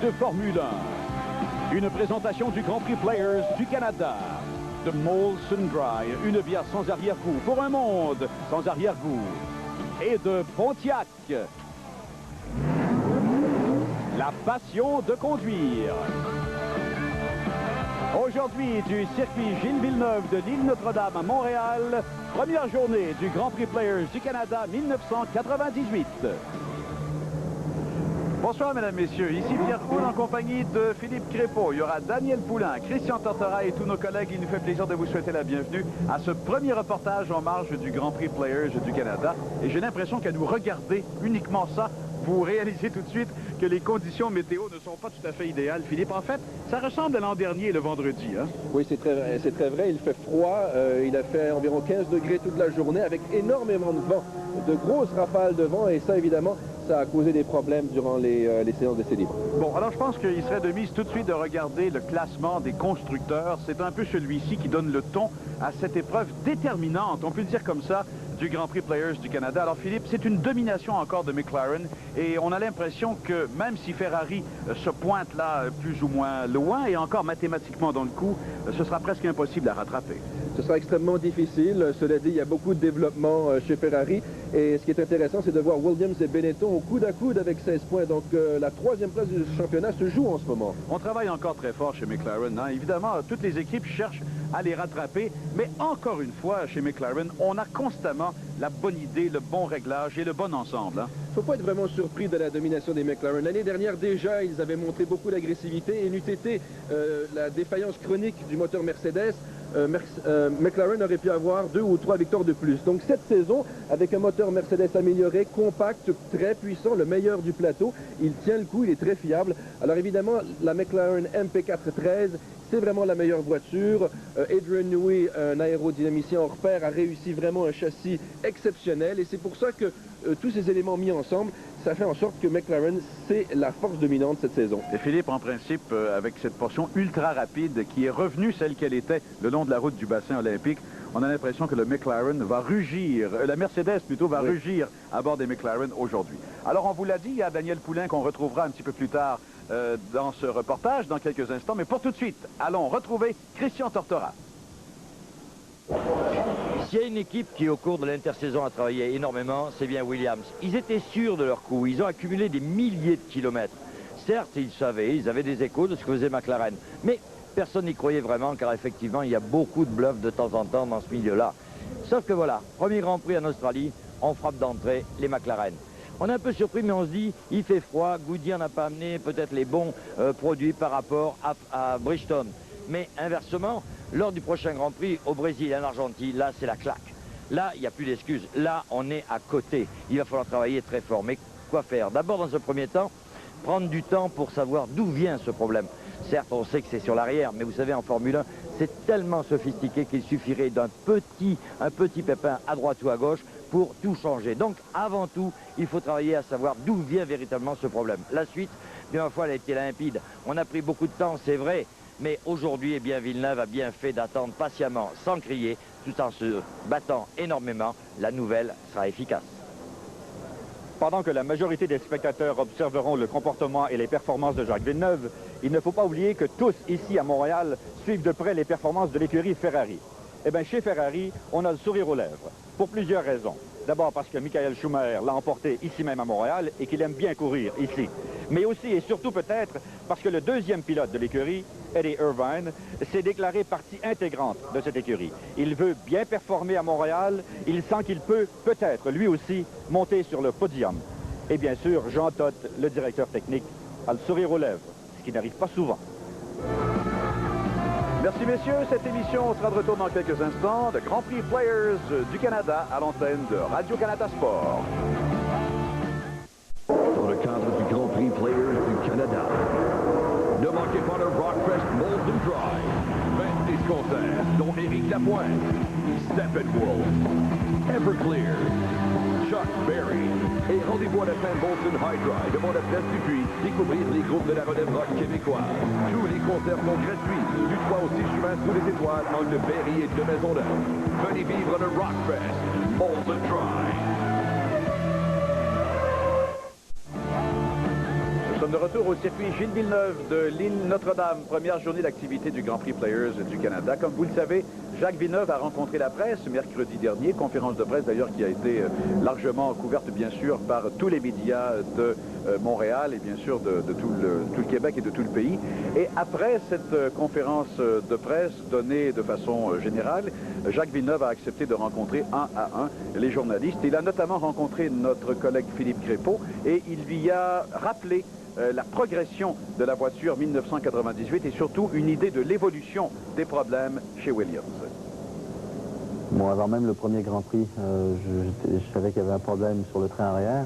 de Formule 1. Une présentation du Grand Prix Players du Canada. De Molson Dry, une bière sans arrière-goût pour un monde sans arrière-goût. Et de Pontiac, la passion de conduire. Aujourd'hui, du circuit Gilles Villeneuve de l'île Notre-Dame à Montréal, première journée du Grand Prix Players du Canada 1998. Bonsoir, mesdames, messieurs. Ici Pierre Coul en compagnie de Philippe Crépeau. Il y aura Daniel Poulain, Christian Tortora et tous nos collègues. Il nous fait plaisir de vous souhaiter la bienvenue à ce premier reportage en marge du Grand Prix Players du Canada. Et j'ai l'impression qu'à nous regarder uniquement ça, vous réalisez tout de suite que les conditions météo ne sont pas tout à fait idéales, Philippe. En fait, ça ressemble à l'an dernier, le vendredi. Hein? Oui, c'est très vrai. Il fait froid. Il a fait environ 15 degrés toute la journée avec énormément de vent, de grosses rafales de vent. Et ça, évidemment, ça a causé des problèmes durant les séances d'essais libres. Bon, alors je pense qu'il serait de mise tout de suite de regarder le classement des constructeurs. C'est un peu celui-ci qui donne le ton à cette épreuve déterminante, on peut le dire comme ça, du Grand Prix Players du Canada. Alors Philippe, c'est une domination encore de McLaren et on a l'impression que même si Ferrari se pointe là plus ou moins loin et encore mathématiquement dans le coup, ce sera presque impossible à rattraper. Ce sera extrêmement difficile. Cela dit, il y a beaucoup de développement chez Ferrari. Et ce qui est intéressant, c'est de voir Williams et Benetton au coude à coude avec 16 points. Donc la troisième place du championnat se joue en ce moment. On travaille encore très fort chez McLaren. Hein? Évidemment, toutes les équipes cherchent à les rattraper. Mais encore une fois, chez McLaren, on a constamment la bonne idée, le bon réglage et le bon ensemble. Hein? Il ne faut pas être vraiment surpris de la domination des McLaren. L'année dernière, déjà, ils avaient montré beaucoup d'agressivité et n'eût été la défaillance chronique du moteur Mercedes. McLaren aurait pu avoir 2 ou 3 victoires de plus. Donc cette saison, avec un moteur Mercedes amélioré, compact, très puissant, le meilleur du plateau, il tient le coup, il est très fiable. Alors évidemment, la McLaren MP413, c'est vraiment la meilleure voiture. Adrian Newey, un aérodynamicien hors pair, a réussi vraiment un châssis exceptionnel. Et c'est pour ça que tous ces éléments mis ensemble, ça fait en sorte que McLaren, c'est la force dominante cette saison. Et Philippe, en principe, avec cette portion ultra rapide qui est revenue celle qu'elle était le long de la route du bassin olympique, on a l'impression que le McLaren va rugir, la Mercedes plutôt va rugir à bord des McLaren aujourd'hui. Alors on vous l'a dit, il y a Daniel Poulain qu'on retrouvera un petit peu plus tard dans ce reportage, dans quelques instants. Mais pour tout de suite, allons retrouver Christian Tortora. S'il y a une équipe qui, au cours de l'intersaison, a travaillé énormément, c'est bien Williams. Ils étaient sûrs de leur coup. Ils ont accumulé des milliers de kilomètres. Certes, ils savaient, ils avaient des échos de ce que faisait McLaren. Mais personne n'y croyait vraiment, car effectivement, il y a beaucoup de bluffs de temps en temps dans ce milieu-là. Sauf que voilà, premier Grand Prix en Australie, on frappe d'entrée les McLaren. On est un peu surpris, mais on se dit, il fait froid, Goodyear n'a pas amené peut-être les bons produits par rapport à Bridgestone. Mais inversement, lors du prochain Grand Prix au Brésil et en Argentine, là, c'est la claque. Là, il n'y a plus d'excuses. Là, on est à côté. Il va falloir travailler très fort. Mais quoi faire? D'abord, dans un premier temps, prendre du temps pour savoir d'où vient ce problème. Certes, on sait que c'est sur l'arrière, mais vous savez, en Formule 1, c'est tellement sophistiqué qu'il suffirait d'un petit pépin à droite ou à gauche pour tout changer. Donc, avant tout, il faut travailler à savoir d'où vient véritablement ce problème. La suite, bien ma foi, elle a été limpide. On a pris beaucoup de temps, c'est vrai, mais aujourd'hui, eh bien, Villeneuve a bien fait d'attendre patiemment, sans crier, tout en se battant énormément. La nouvelle sera efficace. Pendant que la majorité des spectateurs observeront le comportement et les performances de Jacques Villeneuve, il ne faut pas oublier que tous, ici à Montréal, suivent de près les performances de l'écurie Ferrari. Eh bien, chez Ferrari, on a le sourire aux lèvres, pour plusieurs raisons. D'abord parce que Michael Schumacher l'a emporté ici même à Montréal et qu'il aime bien courir ici. Mais aussi et surtout peut-être parce que le deuxième pilote de l'écurie, Eddie Irvine, s'est déclaré partie intégrante de cette écurie. Il veut bien performer à Montréal, il sent qu'il peut peut-être lui aussi monter sur le podium. Et bien sûr, Jean Todt, le directeur technique, a le sourire aux lèvres, ce qui n'arrive pas souvent. Merci messieurs, cette émission sera de retour dans quelques instants. Le Grand Prix Players du Canada à l'antenne de Radio-Canada Sport. Dans le cadre du Grand Prix Players du Canada, ne manquez pas le Rockfest Molson Dry. Faites des concerts dont Éric Lapointe, Steppenwolf, Everclear, Chuck Berry et rendez-vous à la fin Molson High Dry devant la place du Puy, découvrir les groupes de la relève rock québécoise. Tous les concerts sont gratuits, du 3 au 6 juin sous les étoiles entre Berry et de Maisonneuve. Venez vivre le Rockfest Molson Dry. sommes de retour au circuit Gilles Villeneuve de l'île Notre-Dame, première journée d'activité du Grand Prix Players du Canada. Comme vous le savez, Jacques Villeneuve a rencontré la presse mercredi dernier, conférence de presse d'ailleurs qui a été largement couverte bien sûr par tous les médias de Montréal et bien sûr de tout le Québec et de tout le pays. Et après cette conférence de presse donnée de façon générale, Jacques Villeneuve a accepté de rencontrer un à un les journalistes. Il a notamment rencontré notre collègue Philippe Crépeau et il lui a rappelé la progression de la voiture 1998 et surtout une idée de l'évolution des problèmes chez Williams. Bon, avant même le premier Grand Prix, je savais qu'il y avait un problème sur le train arrière.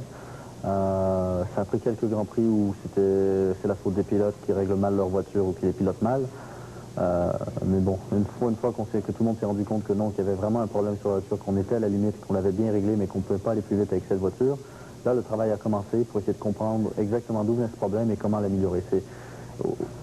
Ça a pris quelques Grands Prix où c'est la faute des pilotes qui règlent mal leur voiture ou qui les pilotent mal. Mais bon, une fois que tout le monde s'est rendu compte que non, qu'il y avait vraiment un problème sur la voiture, qu'on était à la limite, qu'on l'avait bien réglé, mais qu'on ne pouvait pas aller plus vite avec cette voiture, là, le travail a commencé pour essayer de comprendre exactement d'où vient ce problème et comment l'améliorer.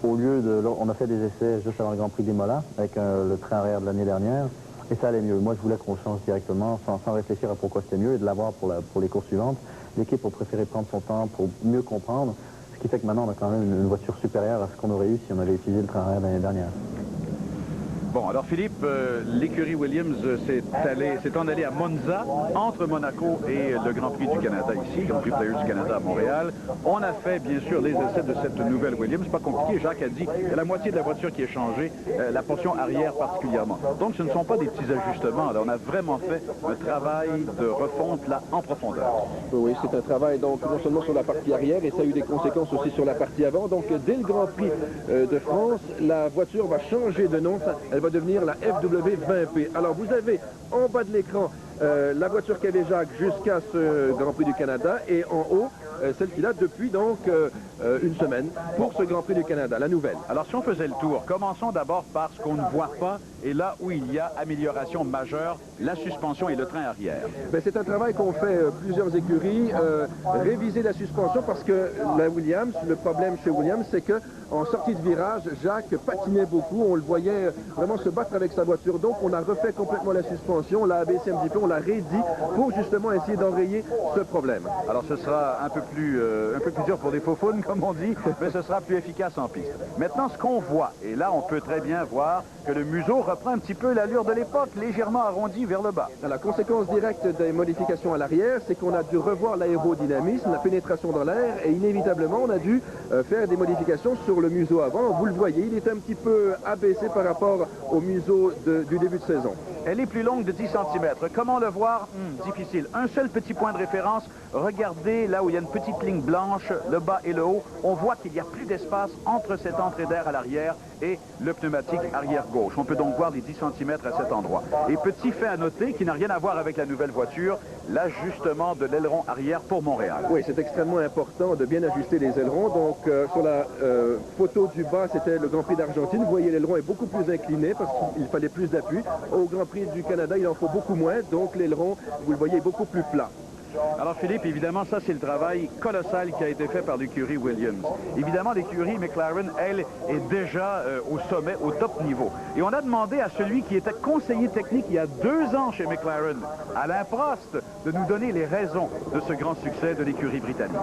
On a fait des essais juste avant le Grand Prix d'Imola avec le train arrière de l'année dernière, et ça allait mieux. Moi, je voulais qu'on change directement, sans réfléchir à pourquoi c'était mieux, et de l'avoir pour les courses suivantes. L'équipe a préféré prendre son temps pour mieux comprendre, ce qui fait que maintenant, on a quand même une voiture supérieure à ce qu'on aurait eu si on avait utilisé le train arrière de l'année dernière. Bon, alors Philippe, l'écurie Williams s'est en allé à Monza, entre Monaco et le Grand Prix du Canada ici, Grand Prix Players du Canada à Montréal. On a fait, bien sûr, les essais de cette nouvelle Williams. Pas compliqué, Jacques a dit, il y a la moitié de la voiture qui est changée, la portion arrière particulièrement. Donc, ce ne sont pas des petits ajustements. Là, on a vraiment fait un travail de refonte, là, en profondeur. Oui, c'est un travail, donc, non seulement sur la partie arrière, et ça a eu des conséquences aussi sur la partie avant. Donc, dès le Grand Prix de France, la voiture va changer de nom. Elle va devenir la FW20P. Alors, vous avez en bas de l'écran la voiture qu'avait Jacques jusqu'à ce Grand Prix du Canada et en haut, celle qu'il a depuis donc une semaine pour ce Grand Prix du Canada, la nouvelle. Alors, si on faisait le tour, commençons d'abord par ce qu'on ne voit pas et là où il y a amélioration majeure, la suspension et le train arrière. C'est un travail qu'ont fait plusieurs écuries, réviser la suspension parce que la Williams, le problème chez Williams, c'est que en sortie de virage, Jacques patinait beaucoup, on le voyait vraiment se battre avec sa voiture. Donc on a refait complètement la suspension, on l'a abaissé un petit peu, on l'a rédit pour justement essayer d'enrayer ce problème. Alors ce sera un peu plus dur pour des faufounes, comme on dit, mais ce sera plus efficace en piste. Maintenant, ce qu'on voit, et là on peut très bien voir que le museau reprend un petit peu l'allure de l'époque, légèrement arrondi vers le bas. La conséquence directe des modifications à l'arrière, c'est qu'on a dû revoir l'aérodynamisme, la pénétration dans l'air, et inévitablement on a dû faire des modifications sur le museau avant. Vous le voyez, il est un petit peu abaissé par rapport au museau du début de saison. Elle est plus longue de 10 cm. Comment le voir? Difficile. Un seul petit point de référence. Regardez là où il y a une petite ligne blanche, le bas et le haut. On voit qu'il n'y a plus d'espace entre cette entrée d'air à l'arrière et le pneumatique arrière gauche. On peut donc voir les 10 cm à cet endroit. Et petit fait à noter qui n'a rien à voir avec la nouvelle voiture, l'ajustement de l'aileron arrière pour Montréal. Oui, c'est extrêmement important de bien ajuster les ailerons. Donc sur la photo du bas, c'était le Grand Prix d'Argentine. Vous voyez, l'aileron est beaucoup plus incliné parce qu'il fallait plus d'appui. Au Grand Prix du Canada, il en faut beaucoup moins. Donc l'aileron, vous le voyez, est beaucoup plus plat. Alors Philippe, évidemment, ça c'est le travail colossal qui a été fait par l'écurie Williams. Évidemment, l'écurie McLaren, elle, est déjà au sommet, au top niveau. Et on a demandé à celui qui était conseiller technique il y a 2 ans chez McLaren, Alain Prost, de nous donner les raisons de ce grand succès de l'écurie britannique.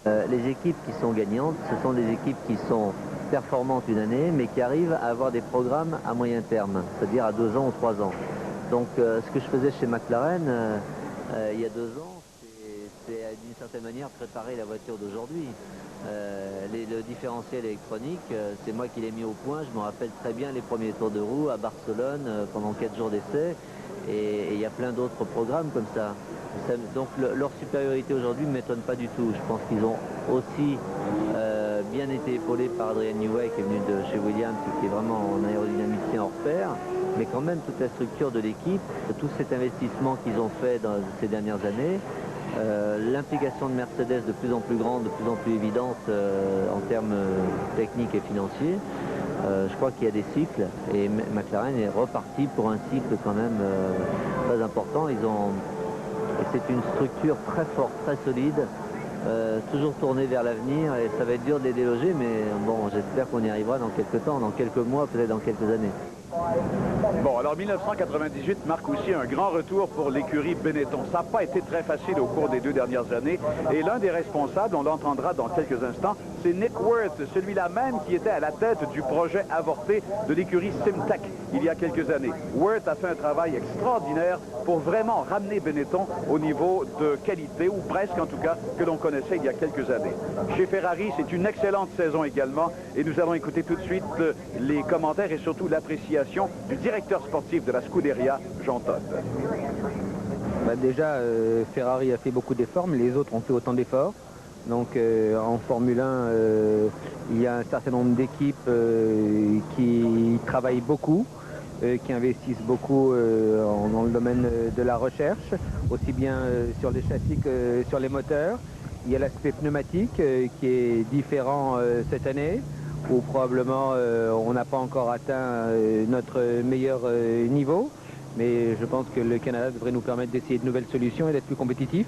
Les équipes qui sont gagnantes, ce sont des équipes qui sont performantes une année, mais qui arrivent à avoir des programmes à moyen terme, c'est-à-dire à 2 ans ou 3 ans. Donc ce que je faisais chez McLaren il y a 2 ans, c'est d'une certaine manière préparer la voiture d'aujourd'hui. Le différentiel électronique, c'est moi qui l'ai mis au point. Je me rappelle très bien les premiers tours de roue à Barcelone pendant 4 jours d'essai. Et il y a plein d'autres programmes comme ça. Donc leur supériorité aujourd'hui ne m'étonne pas du tout. Je pense qu'ils ont aussi bien été épaulés par Adrian Newey qui est venu de chez Williams, qui est vraiment un aérodynamicien hors pair. Mais quand même toute la structure de l'équipe, tout cet investissement qu'ils ont fait dans ces dernières années, l'implication de Mercedes de plus en plus grande, de plus en plus évidente en termes techniques et financiers, je crois qu'il y a des cycles et McLaren est reparti pour un cycle quand même très important. C'est une structure très forte, très solide, toujours tournée vers l'avenir et ça va être dur de les déloger, mais bon, j'espère qu'on y arrivera dans quelques temps, dans quelques mois, peut-être dans quelques années. Bon, alors 1998 marque aussi un grand retour pour l'écurie Benetton. Ça n'a pas été très facile au cours des 2 dernières années. Et l'un des responsables, on l'entendra dans quelques instants, c'est Nick Wirth, celui-là même qui était à la tête du projet avorté de l'écurie Simtech il y a quelques années. Wirth a fait un travail extraordinaire pour vraiment ramener Benetton au niveau de qualité, ou presque en tout cas, que l'on connaissait il y a quelques années. Chez Ferrari, c'est une excellente saison également, et nous allons écouter tout de suite les commentaires et surtout l'appréciation du directeur sportif de la Scuderia, Jean Todt. Déjà, Ferrari a fait beaucoup d'efforts, mais les autres ont fait autant d'efforts. Donc en Formule 1, il y a un certain nombre d'équipes qui travaillent beaucoup, qui investissent beaucoup dans le domaine de la recherche, aussi bien sur les châssis que sur les moteurs. Il y a l'aspect pneumatique qui est différent cette année, où probablement on n'a pas encore atteint notre meilleur niveau. Mais je pense que le Canada devrait nous permettre d'essayer de nouvelles solutions et d'être plus compétitifs.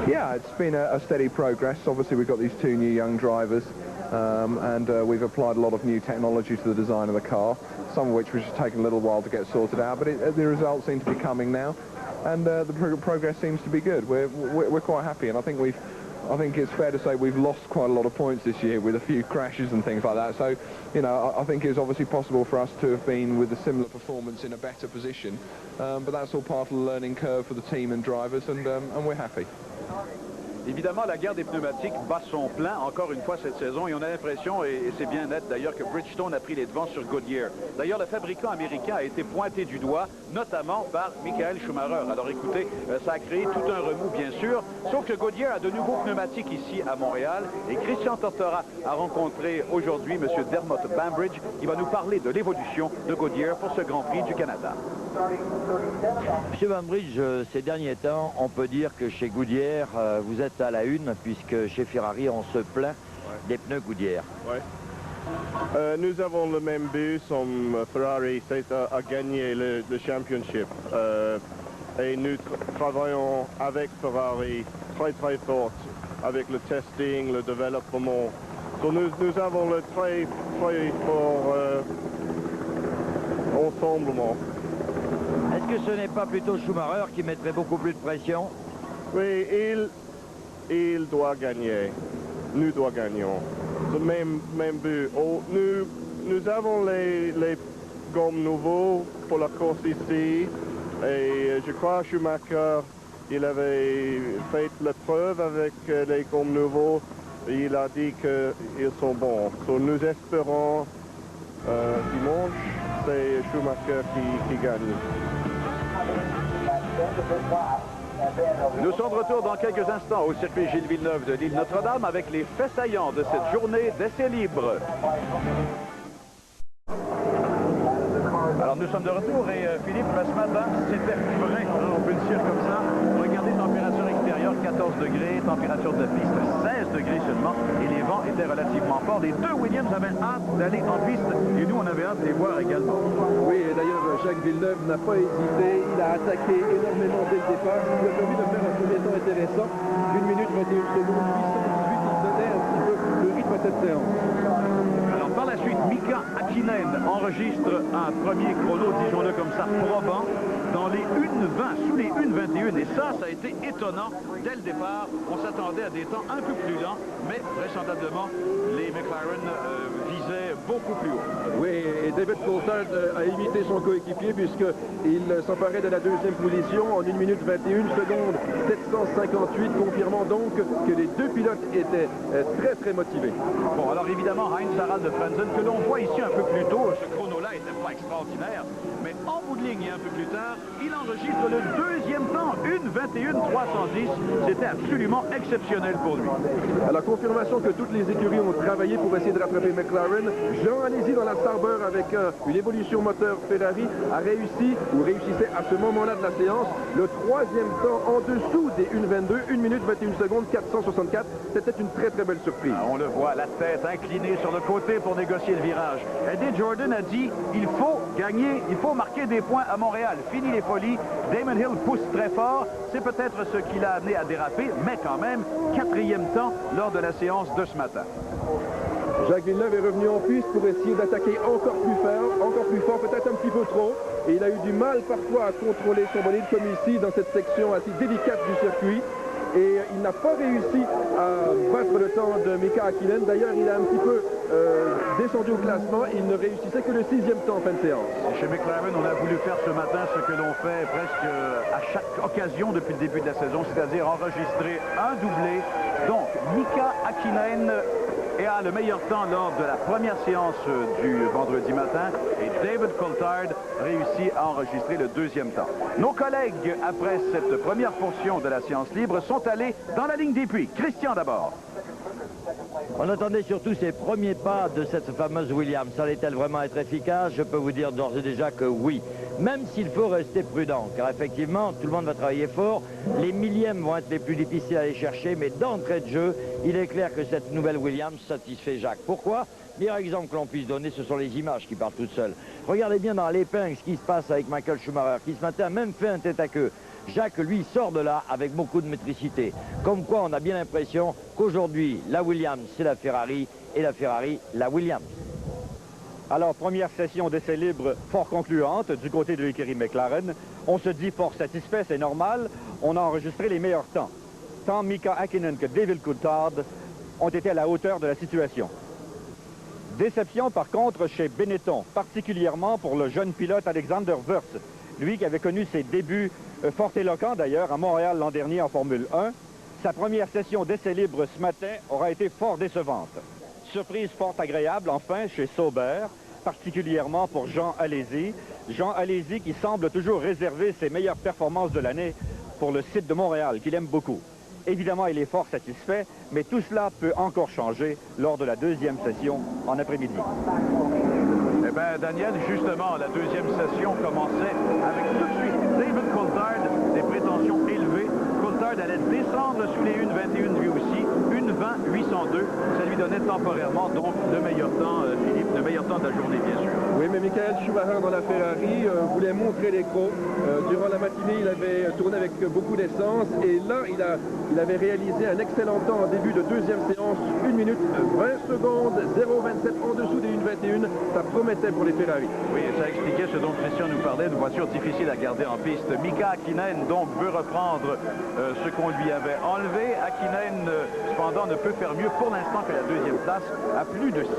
Yeah, it's been a steady progress. Obviously, we've got these 2 new young drivers, and we've applied a lot of new technology to the design of the car, some of which has taken a little while to get sorted out, but the results seem to be coming now, and the progress seems to be good. We're quite happy, and I think it's fair to say we've lost quite a lot of points this year with a few crashes and things like that. So, you know, I think it's obviously possible for us to have been with a similar performance in a better position, but that's all part of the learning curve for the team and drivers, and we're happy. Évidemment, la guerre des pneumatiques bat son plein encore une fois cette saison et on a l'impression, et c'est bien net d'ailleurs, que Bridgestone a pris les devants sur Goodyear. D'ailleurs, le fabricant américain a été pointé du doigt, notamment par Michael Schumacher. Alors écoutez, ça a créé tout un remous bien sûr, sauf que Goodyear a de nouveaux pneumatiques ici à Montréal et Christian Tortora a rencontré aujourd'hui M. Dermot Bambridge qui va nous parler de l'évolution de Goodyear pour ce Grand Prix du Canada. Monsieur Bambridge, ces derniers temps, on peut dire que chez Goodyear, vous êtes à la une, puisque chez Ferrari, on se plaint des pneus Goodyear. Ouais. Nous avons le même but, Ferrari, c'est à gagner le championship. Et nous travaillons avec Ferrari très fort, avec le testing, le développement. Donc nous avons le très fort ensemblement. Est-ce que ce n'est pas plutôt Schumacher qui mettrait beaucoup plus de pression? Oui, il doit gagner. Nous devons gagner. Le même but. Nous avons les gommes nouveaux pour la course ici. Et je crois que Schumacher, il avait fait la preuve avec les gommes nouveaux. Et il a dit qu'ils sont bons. Donc nous espérons dimanche, c'est Schumacher qui gagne. Nous sommes de retour dans quelques instants au circuit Gilles Villeneuve de l'île Notre-Dame avec les faits saillants de cette journée d'essais libres. Alors nous sommes de retour et Philippe, ce matin, c'était frais, on peut le dire comme ça. Regardez, température extérieure 14 degrés, température de piste 16 degrés seulement et les vents étaient relativement forts. Les 2 Williams avaient hâte d'aller en piste et nous on avait hâte de les voir également. Oui, et d'ailleurs Jacques Villeneuve n'a pas hésité, il a attaqué énormément dès le départ, ce qui lui a permis de faire un premier temps intéressant, 1 minute 21 secondes, 818, il donnait un petit peu le rythme à cette séance. Alors par la suite, Mika Hakkinen enregistre un premier chrono, disons-le comme ça, probant, dans les 1:20, sous les 1:21. Et ça a été étonnant dès le départ. On s'attendait à des temps un peu plus lents, mais vraisemblablement, les McLaren visaient beaucoup plus haut. Oui, et David Coulthard a imité son coéquipier puisqu'il s'emparait de la 2e position en 1 minute 21 secondes 758, confirmant donc que les 2 pilotes étaient très motivés. Bon, alors évidemment, Heinz Harald Frentzen, que l'on voit ici un peu plus tôt, ce chrono-là n'était pas extraordinaire, mais en bout de ligne et un peu plus tard, il enregistre le 2e temps, 1:21.310. C'était absolument exceptionnel pour lui. Alors, confirmation que toutes les écuries ont travaillé pour essayer de rattraper McLaren. Jean Alesi dans la Sauber avec une évolution moteur Ferrari a réussi, ou réussissait à ce moment-là de la séance, le 3e temps en dessous des 1:22, 1 minute 21 secondes 464. C'était une très belle surprise. On le voit, la tête inclinée sur le côté pour négocier le virage. Eddie Jordan a dit, il faut gagner, il faut marquer des points à Montréal. Fini les folies. Damon Hill pousse très fort. C'est peut-être ce qui l'a amené à déraper, mais quand même, 4e temps lors de la séance de ce matin. Jacques Villeneuve est revenu en piste pour essayer d'attaquer encore plus fort, peut-être un petit peu trop. Et il a eu du mal parfois à contrôler son bolide comme ici dans cette section assez délicate du circuit. Et il n'a pas réussi à battre le temps de Mika Häkkinen. D'ailleurs, il a un petit peu descendu au classement. Il ne réussissait que le 6e temps en fin de séance. Et chez McLaren, on a voulu faire ce matin ce que l'on fait presque à chaque occasion depuis le début de la saison, c'est-à-dire enregistrer un doublé. Donc, Mika Häkkinen a le meilleur temps lors de la première séance du vendredi matin et David Coulthard réussit à enregistrer le 2e temps. Nos collègues, après cette première portion de la séance libre, sont allés dans la ligne des puits. Christian d'abord. On attendait surtout ces premiers pas de cette fameuse Williams. Allait-elle vraiment être efficace? Je peux vous dire d'ores et déjà que oui. Même s'il faut rester prudent, car effectivement, tout le monde va travailler fort. Les millièmes vont être les plus difficiles à aller chercher, mais d'entrée de jeu, il est clair que cette nouvelle Williams satisfait Jacques. Pourquoi? Le meilleur exemple que l'on puisse donner, ce sont les images qui parlent toutes seules. Regardez bien dans l'épingle ce qui se passe avec Michael Schumacher, qui ce matin a même fait un tête-à-queue. Jacques, lui, sort de là avec beaucoup de maîtrisité. Comme quoi, on a bien l'impression qu'aujourd'hui, la Williams, c'est la Ferrari, et la Ferrari, la Williams. Alors, première session d'essai libre fort concluante du côté de l'écurie McLaren. On se dit fort satisfait, c'est normal. On a enregistré les meilleurs temps. Tant Mika Häkkinen que David Coulthard ont été à la hauteur de la situation. Déception, par contre, chez Benetton, particulièrement pour le jeune pilote Alexander Wurz. Lui qui avait connu ses débuts fort éloquents d'ailleurs à Montréal l'an dernier en Formule 1. Sa première session d'essai libre ce matin aura été fort décevante. Surprise fort agréable enfin chez Sauber, particulièrement pour Jean Alesi. Jean Alesi qui semble toujours réserver ses meilleures performances de l'année pour le site de Montréal, qu'il aime beaucoup. Évidemment, il est fort satisfait, mais tout cela peut encore changer lors de la 2e session en après-midi. Eh bien, Daniel, justement, la 2e session commençait avec tout de suite David Coulthard, des prétentions élevées. Coulthard allait descendre sous les 1,21 lui aussi, 1,20,802. Ça lui donnait temporairement, donc, le meilleur temps, Philippe, le meilleur temps de la journée, bien sûr. Oui, mais Michael Schumacher dans la Ferrari voulait montrer les crocs. Durant la matinée, il avait tourné avec beaucoup d'essence et là, il avait réalisé un excellent temps en début de 2e séance, 1 minute 20 secondes, 0,27 en dessous des 1,21. Ça promettait pour les Ferrari. Oui, ça expliquait ce dont Christian nous parlait, une voiture difficile à garder en piste. Mika Häkkinen, donc, veut reprendre ce qu'on lui avait enlevé. Häkkinen, cependant, ne peut faire mieux pour l'instant que la 2e place, à plus de 6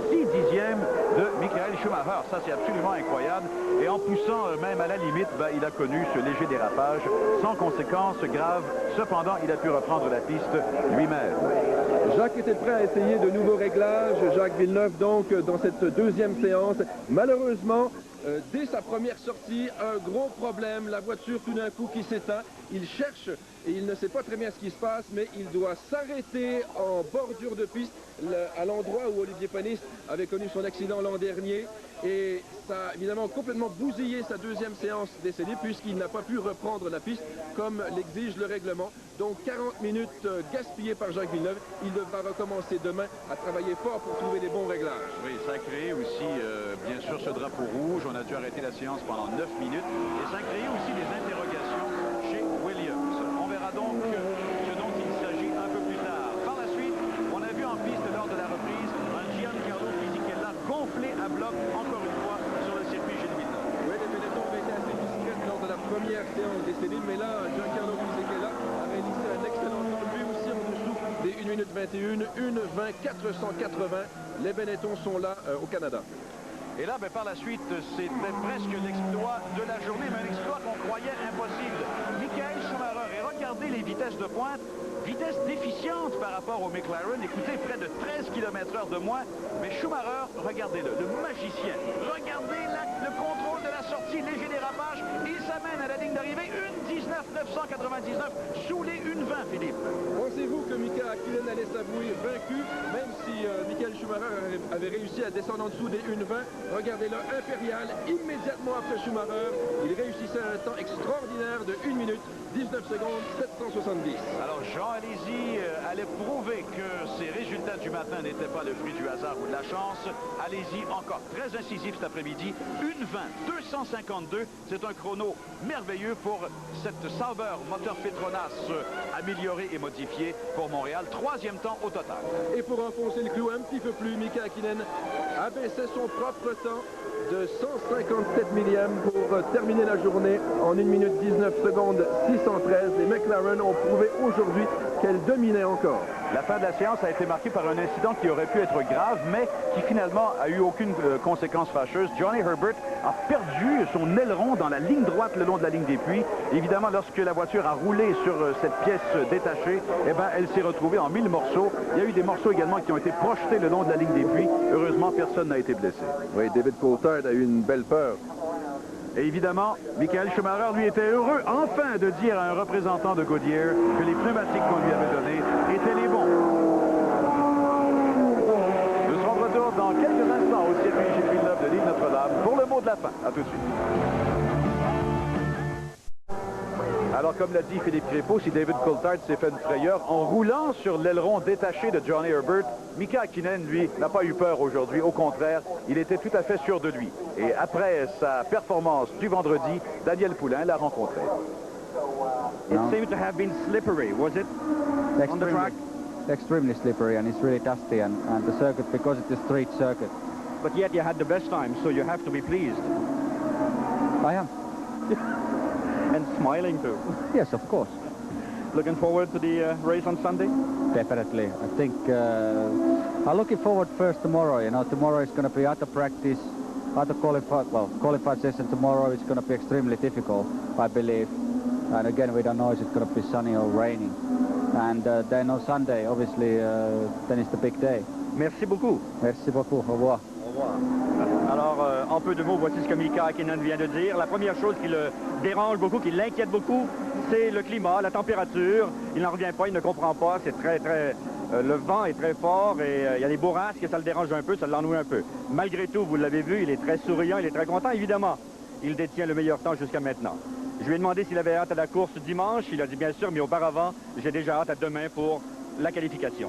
dixièmes de Michael Schumacher. Ça, c'est absolument incroyable. Et en poussant même à la limite, il a connu ce léger dérapage sans conséquences graves. Cependant, il a pu reprendre la piste lui-même. Jacques était prêt à essayer de nouveaux réglages. Jacques Villeneuve, donc, dans cette 2e séance. Malheureusement, dès sa première sortie, un gros problème. La voiture, tout d'un coup, qui s'éteint. Il cherche et il ne sait pas très bien ce qui se passe, mais il doit s'arrêter en bordure de piste, à l'endroit où Olivier Panis avait connu son accident l'an dernier. Et ça a évidemment complètement bousillé sa 2e séance d'essai libre puisqu'il n'a pas pu reprendre la piste comme l'exige le règlement. Donc 40 minutes gaspillées par Jacques Villeneuve. Il devra recommencer demain à travailler fort pour trouver les bons réglages. Oui, ça a créé aussi, bien sûr, ce drapeau rouge. On a dû arrêter la séance pendant 9 minutes. Et ça a créé aussi des interrogations chez Williams. On verra donc ce dont il s'agit un peu plus tard. Par la suite, on a vu en piste lors de la reprise un Giancarlo Fisichella gonflé à bloc encore une fois sur le circuit Gilles Villeneuve. Oui, les Benetton ont été assez discrètes lors de la première séance d'essai libre, mais là, Giancarlo Fisichella a réalisé un excellent temps, lui aussi en dessous des 1 minute 21, 1,20,480. Les Benetton sont là au Canada. Et là, par la suite, c'était presque l'exploit de la journée, mais un exploit qu'on croyait impossible. Michael Schumacher, et regardez les vitesses de pointe, vitesse déficiente par rapport au McLaren. Écoutez, près de 13 km/h de moins. Mais Schumacher, regardez-le, le magicien. Regardez le contrôle de la sortie, léger dérapage. Il s'amène à la ligne d'arrivée, 1,19,999 sous les 1,20, Philippe. Pensez-vous que Mika Häkkinen allait s'avouer vaincu, même si Michael Schumacher avait réussi à descendre en dessous des 1,20? Regardez-le, impérial, immédiatement après Schumacher. Il réussissait un temps extraordinaire de 1 minute 19 secondes, 770. Alors, Jean Alesi allait prouver que ses résultats du matin n'étaient pas le fruit du hasard ou de la chance. Alesi, encore très incisif cet après-midi. 1:20, 252. C'est un chrono merveilleux pour cette Sauber moteur Petronas amélioré et modifié pour Montréal. 3e temps au total. Et pour enfoncer le clou un petit peu plus, Mika Häkkinen abaissait son propre temps de 157 millièmes pour terminer la journée en 1 minute 19 secondes 613. Les McLaren ont prouvé aujourd'hui qu'elles dominaient encore. La fin de la séance a été marquée par un incident qui aurait pu être grave, mais qui finalement a eu aucune conséquence fâcheuse. Johnny Herbert a perdu son aileron dans la ligne droite le long de la ligne des puits. Évidemment, lorsque la voiture a roulé sur cette pièce détachée, eh ben, elle s'est retrouvée en 1000 morceaux. Il y a eu des morceaux également qui ont été projetés le long de la ligne des puits. Heureusement, personne n'a été blessé. Oui, David Coulthard a eu une belle peur. Et évidemment, Michael Schumacher, lui, était heureux enfin de dire à un représentant de Goodyear que les pneumatiques qu'on lui avait donnés étaient les bons. Nous serons de retour dans quelques instants au circuit Gilles Villeneuve de l'île Notre-Dame pour le mot de la fin. À tout de suite. Alors, comme l'a dit Philippe Crépeau, si David Coulthard s'est fait une frayeur en roulant sur l'aileron détaché de Johnny Herbert, Mika Häkkinen, lui, n'a pas eu peur aujourd'hui. Au contraire, il était tout à fait sûr de lui. Et après sa performance du vendredi, Daniel Poulain l'a rencontré. It seemed to have been slippery, was it, on the track? Extremely slippery, and it's really dusty, and the circuit, because it's a straight circuit. But yet you had the best time, so you have to be pleased. I am. And smiling too. Yes, of course. Looking forward to the race on Sunday? Definitely. I think I'm looking forward first tomorrow. You know, tomorrow is going to be other practice, other qualified session tomorrow. It's going to be extremely difficult, I believe. And again, we don't know if it's going to be sunny or raining. And then on Sunday, obviously, then it's the big day. Merci beaucoup. Merci beaucoup. Au revoir. Au revoir. Alors, en peu de mots, voici ce que Mika Häkkinen vient de dire. La première chose qui le dérange beaucoup, qui l'inquiète beaucoup, c'est le climat, la température. Il n'en revient pas, il ne comprend pas. C'est le vent est très fort et il y a des bourrasques et ça le dérange un peu, ça l'ennuie un peu. Malgré tout, vous l'avez vu, il est très souriant, il est très content. Évidemment, il détient le meilleur temps jusqu'à maintenant. Je lui ai demandé s'il avait hâte à la course dimanche. Il a dit bien sûr, mais auparavant, j'ai déjà hâte à demain pour la qualification.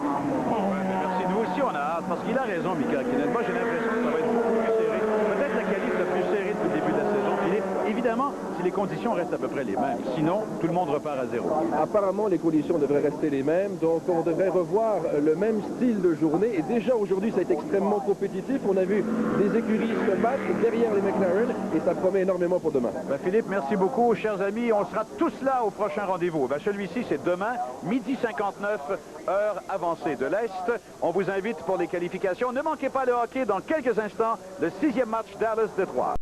Merci. Nous aussi, on a hâte, parce qu'il a raison, Mika Häkkinen. Moi, j'ai l'impression que ça va être beaucoup plus serré. Peut-être la qualif la plus serrée depuis le début de la saison. Philippe, évidemment, si les conditions restent à peu près les mêmes. Sinon, tout le monde repart à zéro. Apparemment, les conditions devraient rester les mêmes, donc on devrait revoir le même style de journée. Et déjà aujourd'hui, ça a été extrêmement compétitif. On a vu des écuries se battre derrière les McLaren et ça promet énormément pour demain. Ben, Philippe, merci beaucoup. Chers amis, on sera tous là au prochain rendez-vous. Ben, celui-ci, c'est demain, 12h59, heure avancée de l'Est. On vous invite pour les qualifications. Ne manquez pas le hockey dans quelques instants, le 6e match Dallas-Détroit.